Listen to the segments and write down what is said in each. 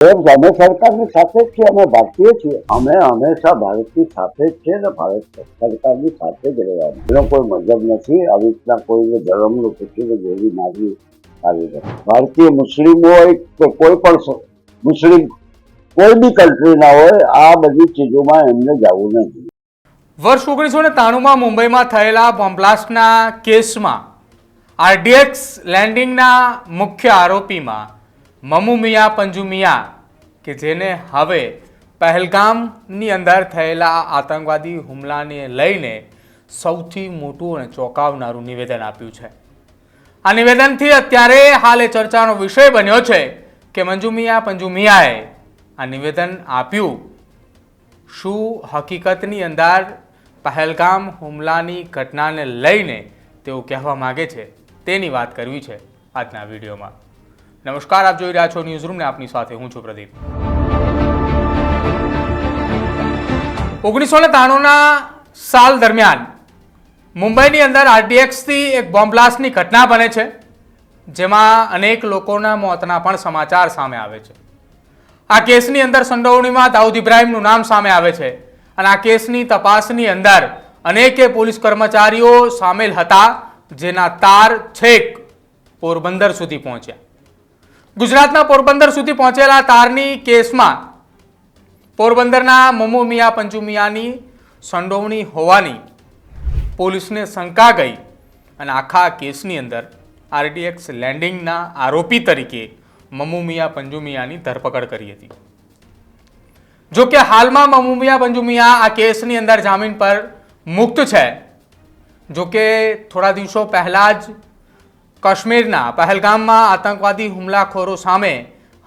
અમે સરકારની સાથે જ છીએ, અમે ભારતીય છીએ, અમે હંમેશા ભારતની સાથે જ છીએ ને ભારત સરકારની સાથે જ રહેવાનું. એનો કોઈ મતલબ નથી આવી રીતના કોઈને ધર્મનું પૂછીને ગોળી મારવી સારી નથી. ભારતીય મુસ્લિમ હોય કે કોઈ પણ મુસ્લિમ કોઈ બી કન્ટ્રીના હોય, આ બધી ચીજોમાં એમને જવું નથી. વર્ષ 1993માં મુંબઈમાં થયેલા બોમ્બ બ્લાસ્ટના કેસમાં આરડીએક્સ લેન્ડિંગના મુખ્ય આરોપીમાં મમુ મિયા પંજુ મિયા, કે જેને હવે પહેલગામની અંદર થયેલા આતંકવાદી હુમલાને લઈને સૌથી મોટું અને ચોંકાવનારું નિવેદન આપ્યું છે. આ નિવેદનથી અત્યારે હાલ એ ચર્ચાનો વિષય બન્યો છે કે મંજુ મિયા પંજુ મિયાએ આ નિવેદન આપ્યું શું હકીકતની અંદર પહેલગામ હુમલાની ઘટનાને લઈને તેઓ કહેવા માગે છે, તેની વાત કરવી છે આજના વિડીયોમાં. નમસ્કાર, આપ જોઈ રહ્યા છો ન્યૂઝ રૂમ ને આપની સાથે હું છું પ્રદીપ. 1993ના સાલ દરમિયાન મુંબઈની અંદર આરડીએક્સથી એક બોમ્બ બ્લાસ્ટની ઘટના બને છે, જેમાં અનેક લોકોના મોતના પણ સમાચાર સામે આવે છે. આ કેસની અંદર સંડોવણીમાં દાઉદ ઇબ્રાહિમનું નામ સામે આવે છે અને આ કેસની તપાસની અંદર અનેકે પોલીસ કર્મચારીઓ સામેલ હતા, જેના તાર છેક પોરબંદર સુધી પહોંચ્યા. ગુજરાતના પોરબંદર સુધી પહોંચેલા તારની કેસમાં પોરબંદરના મમુ મિયા પંજુ મિયાની સંડોવણી હોવાની પોલીસને શંકા ગઈ અને આખા કેસની અંદર આરડીએક્સ લેન્ડિંગના આરોપી તરીકે મમુ મિયા પંજુ મિયાની ધરપકડ કરી હતી. જો કે હાલમાં મમુ મિયા પંજુ મિયા આ કેસની અંદર જામીન પર મુક્ત છે. જો કે થોડા દિવસો પહેલા જ કાશ્મીરના પહેલગામમાં આતંકવાદી હુમલાખોરો સામે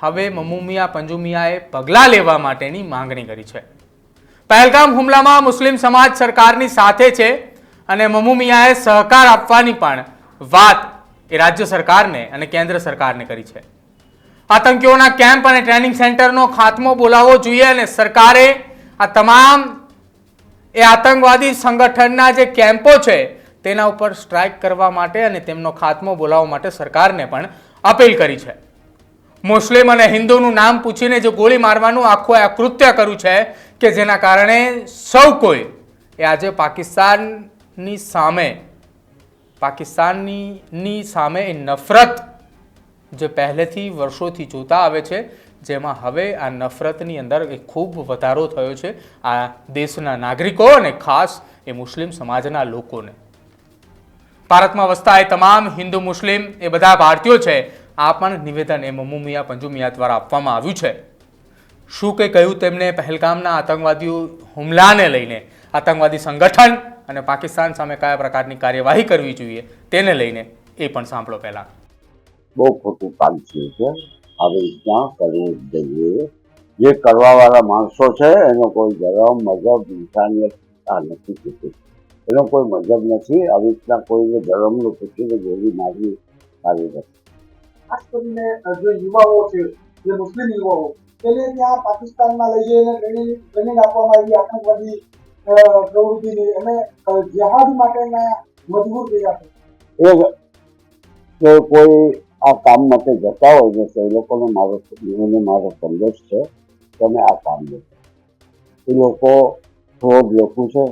હવે મમુ મિયા પંજુ મિયાએ પગલાં લેવા માટેની માંગણી કરી છે. પહેલગામ હુમલામાં મુસ્લિમ સમાજ સરકારની સાથે છે અને મમુ મિયાએ સહકાર આપવાની પણ વાત એ રાજ્ય સરકારને અને કેન્દ્ર સરકારને કરી છે. આતંકીઓના કેમ્પ અને ટ્રેનિંગ સેન્ટરનો ખાત્મો બોલાવવો જોઈએ અને સરકારે આ તમામ એ આતંકવાદી સંગઠનના જે કેમ્પો છે તેના ઉપર સ્ટ્રાઇક કરવા માટે અને તેમનો ખાત્મો બોલાવવા માટે સરકારને પણ અપીલ કરી છે. મુસ્લિમ અને હિન્દુનું નામ પૂછીને જે ગોળી મારવાનું આખું આ કૃત્ય કર્યું છે કે જેના કારણે સૌ કોઈ એ આજે પાકિસ્તાનની સામે એ નફરત જે પહેલેથી વર્ષોથી જોતા આવે છે, જેમાં હવે આ નફરતની અંદર એ ખૂબ વધારો થયો છે આ દેશના નાગરિકો અને ખાસ એ મુસ્લિમ સમાજના લોકોને. ભારતમાં વસતા એ તમામ હિન્દુ મુસ્લિમ એ બધા ભારતીયો છે. આ પણ નિવેદન એ મમુ મિયા પંજુ મિયા દ્વારા આપવામાં આવ્યું છે. શું કંઈ કહ્યું તેમને પહેલગામના આતંકવાદીઓ હુમલાને લઈને, આતંકવાદી સંગઠન અને પાકિસ્તાન સામે કયા પ્રકારની કાર્યવાહી કરવી જોઈએ તેને લઈને એ પણ સાંભળો. પહેલા બહુ ખોટું કામ થયું છે, આવી રીતના કરવું જોઈએ. જે કરવાવાળા માણસો છે એનો કોઈ ધર્મ, મذહબ, ઇન્સાનિયત આ નથી કીધું, એનો કોઈ મતલબ નથી. આવી રીતના કોઈને ધર્મનું પૂછીને ગોળી મારવી સારી નથી. ખાસ કરીને જે યુવાઓ છે, જે મુસ્લિમ યુવાઓ, તેને ત્યાં પાકિસ્તાનમાં લઈ જઈને ટ્રેનિંગ આપવામાં આવી આતંકવાદી પ્રવૃત્તિની અને જેહાદ માટેના મજબૂર કર્યા છે. એ કોઈ આ કામ માટે જતા હોય ને તો એ લોકોનો મારો સંદેશ છે, તમે આ કામ લો. એ લોકો ફ્રોડ લોકો છે,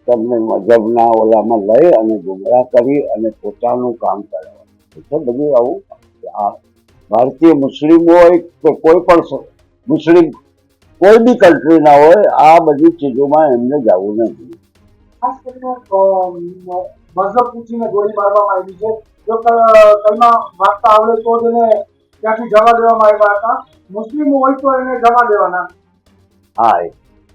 તમને મજહબના ઓલામાં લઈ અને ગુમરાહ કરી અને પોતાનું કામ કરવાનું છે. બધું આવું આ ભારતીય મુસ્લિમ હોય કે કોઈ પણ મુસ્લિમ કોઈ બી કન્ટ્રીના હોય, આ બધી ચીજોમાં એમને જવું નથી. ખાસ કરીને મઝહબ પૂછીને ગોળી મારવામાં આવી છે. જો કલમા વાંચતા આવડે તો જ એને ત્યાંથી જવા દેવામાં આવ્યા હતા. મુસ્લિમ હોય તો એને જવા દેવાના. હા, એ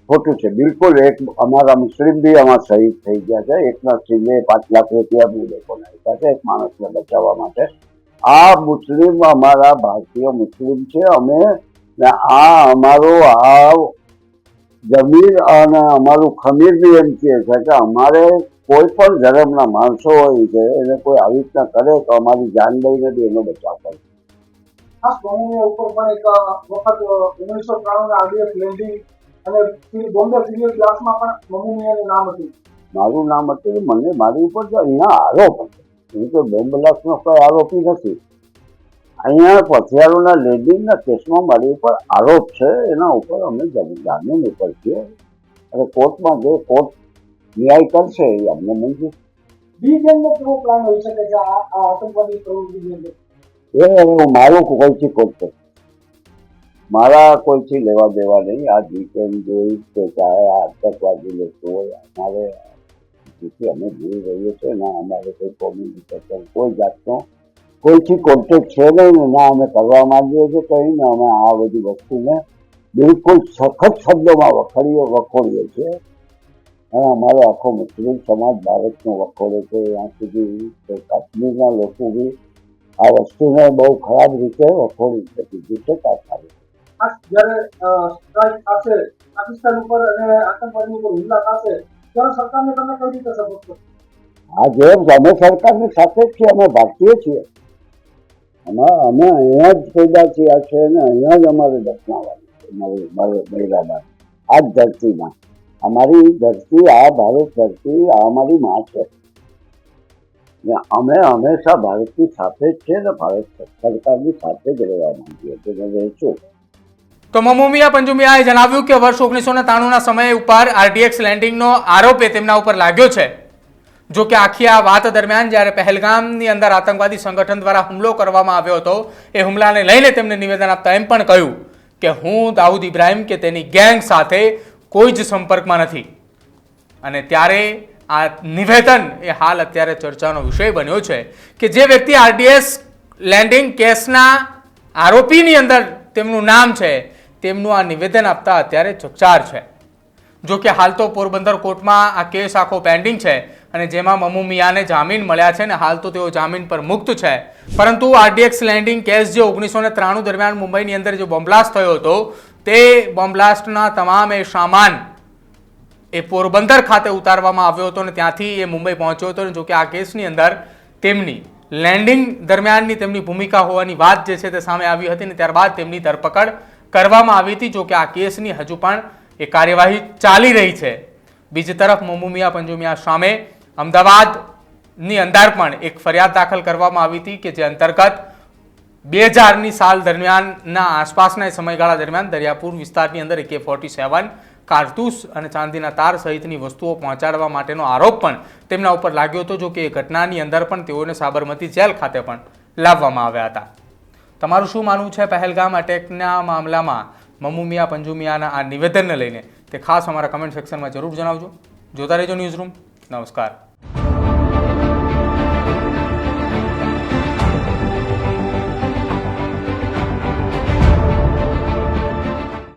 ખોટું છે બિલકુલ. એક અમારા મુસ્લિમ બી આમાં શહીદ થઈ ગયા છે. એકના સિંહે 5 લાખ રૂપિયા બી લોકોને આપ્યા છે એક માણસને બચાવવા માટે. આ મુસ્લિમ અમારા ભારતીય મુસ્લિમ છે અમે, ને આ અમારું આ જમીન અને અમારું ખમીર બી એમ કહે છે કે અમારે કોઈ પણ ધર્મના માણસો હોય છે એને કોઈ આવી રીતના કરે તો અમારી જાન લઈને બી એનો બચાવ કરે. ખાસ બોમ્બે ઉપર પણ એક વખત 1993ના આરડીએક્સ લેન્ડિંગ અને બોમ્બે સિવિલ બ્લાસ્ટમાં પણ મમુ મિયાનું નામ હતું. મારું નામ હતું. મને મારી ઉપર તો અહીંયા આરોપ હતો, હું તો બોમ્બ બ્લાસ્ટનો કોઈ આરોપી નથી. અહીંયા પથિયારોના લેન્ડિંગના કેસમાં મારી ઉપર આરોપ છે, એના ઉપર અમે જામીન ઉપર છીએ અને કોર્ટમાં જે કોર્ટ ન્યાય કરશે એ અમને મંજૂર. બી ગેંગનો કેવો પ્લાન હોઈ શકે છે આ આતંકવાદી પ્રવૃત્તિની અંદર? એ હવે મારું કોઈથી કોર્ટ મારા કોઈથી લેવા દેવા નહીં. આ વીકેન્ડ જોઈ કે ચાહે આ આતંકવાદી લોકો હોય, અમારે જેથી અમે જોઈ રહીએ છીએ ને અમારે કોઈ કોમ્યુનિકેશન કોઈ જાતનો કોઈથી કોન્ટેક્ટ છે નહીં ને ના અમે કરવા માંગીએ છીએ કંઈ ને અમે આ બધી વસ્તુને બિલકુલ સખત શબ્દોમાં વખોડીએ છીએ અને અમારો આખો મુસ્લિમ સમાજ ભારતનો વખોડે છે. ત્યાં સુધી કે કાશ્મીરના લોકો બી આ વસ્તુને બહુ ખરાબ રીતે વખોડી છે. કીધું છે કાશ્મીર જ્યારે સ્ટ્રાઇક થશે પાકિસ્તાન ઉપર અને આતંકવાદી ઉપર હુમલા થશે ત્યારે સરકારને તમે કઈ રીતે સપોર્ટ કરશો? હા, જેમ અમે સરકારની સાથે જ છીએ, અમે ભારતીય છીએ, અમે અહીંયા જ પેદા થયા છે ને અહીંયા જ અમારે દફનાવાની છે મહિલાબાદ. આ જ ધરતીમાં અમારી ધરતી, આ ભારત ધરતી, આ અમારી માં છે ને અમે હંમેશા ભારતની સાથે જ છે ને ભારત સરકારની સાથે જ રહેવા માંગીએ છીએ ને રહીશું. તો મમુમિયા પંજુમિયાએ જણાવ્યું કે વર્ષ 1993ના સમય ઉપર આરડીએક્સ લેન્ડિંગનો આરોપ તેમના ઉપર લાગ્યો છે. જો કે આખી આ વાત દરમિયાન જ્યારે પહેલગામની અંદર આતંકવાદી સંગઠન દ્વારા હુમલો કરવામાં આવ્યો હતો, એ હુમલાને લઈને તેમને નિવેદન આપતા એમ પણ કહ્યું કે હું દાઉદ ઇબ્રાહિમ કે તેની ગેંગ સાથે કોઈ જ સંપર્કમાં નથી. અને ત્યારે આ નિવેદન એ હાલ અત્યારે ચર્ચાનો વિષય બન્યો છે કે જે વ્યક્તિ આરડીએક્સ લેન્ડિંગ કેસના આરોપીની અંદર તેમનું નામ છે, તેમનું આ નિવેદન આપતા અત્યારે ચકચાર છે. જો કે હાલ તો પોરબંદર કોર્ટમાં આ કેસ આખો પેન્ડિંગ છે અને જેમાં મમુમિયાને જામીન મળ્યા છે ને હાલ તો તેઓ જામીન પર મુક્ત છે. પરંતુ આરડીએક્સ લેન્ડિંગ કેસ જે 1993 દરમિયાન મુંબઈની અંદર જે બોમ્બલાસ્ટ થયો હતો, તે બોમ્બલાસ્ટના તમામ એ સામાન એ પોરબંદર ખાતે ઉતારવામાં આવ્યો હતો અને ત્યાંથી એ મુંબઈ પહોંચ્યો હતો. જો કે આ કેસની અંદર તેમની લેન્ડિંગ દરમિયાનની તેમની ભૂમિકા હોવાની વાત જે છે તે સામે આવી હતી ને ત્યારબાદ તેમની ધરપકડ કરવામાં આવી હતી. જો કે આ કેસની હજુ પણ એ કાર્યવાહી ચાલી રહી છે. બીજી તરફ મમુમિયા પંજુમિયા સામે અમદાવાદની અંદર પણ એક ફરિયાદ દાખલ કરવામાં આવી હતી કે જે અંતર્ગત 2000ની સાલ દરમિયાનના આસપાસના સમયગાળા દરમિયાન દરિયાપુર વિસ્તારની અંદર AK-47 કારતૂસ અને ચાંદીના તાર સહિતની વસ્તુઓ પહોંચાડવા માટેનો આરોપ પણ તેમના ઉપર લાગ્યો હતો. જો કે એ ઘટનાની અંદર પણ તેઓને સાબરમતી જેલ ખાતે પણ લાવવામાં આવ્યા હતા. તમારું શું માનવું છે પહેલગામ અટેકના મામલામાં મમુમિયા પંજુમિયાના આ નિવેદનને લઈને? તે ખાસ અમારા કમેન્ટ સેક્શનમાં જરૂર જણાવજો. જોતા રહેજો ન્યૂઝરૂમ. નમસ્કાર.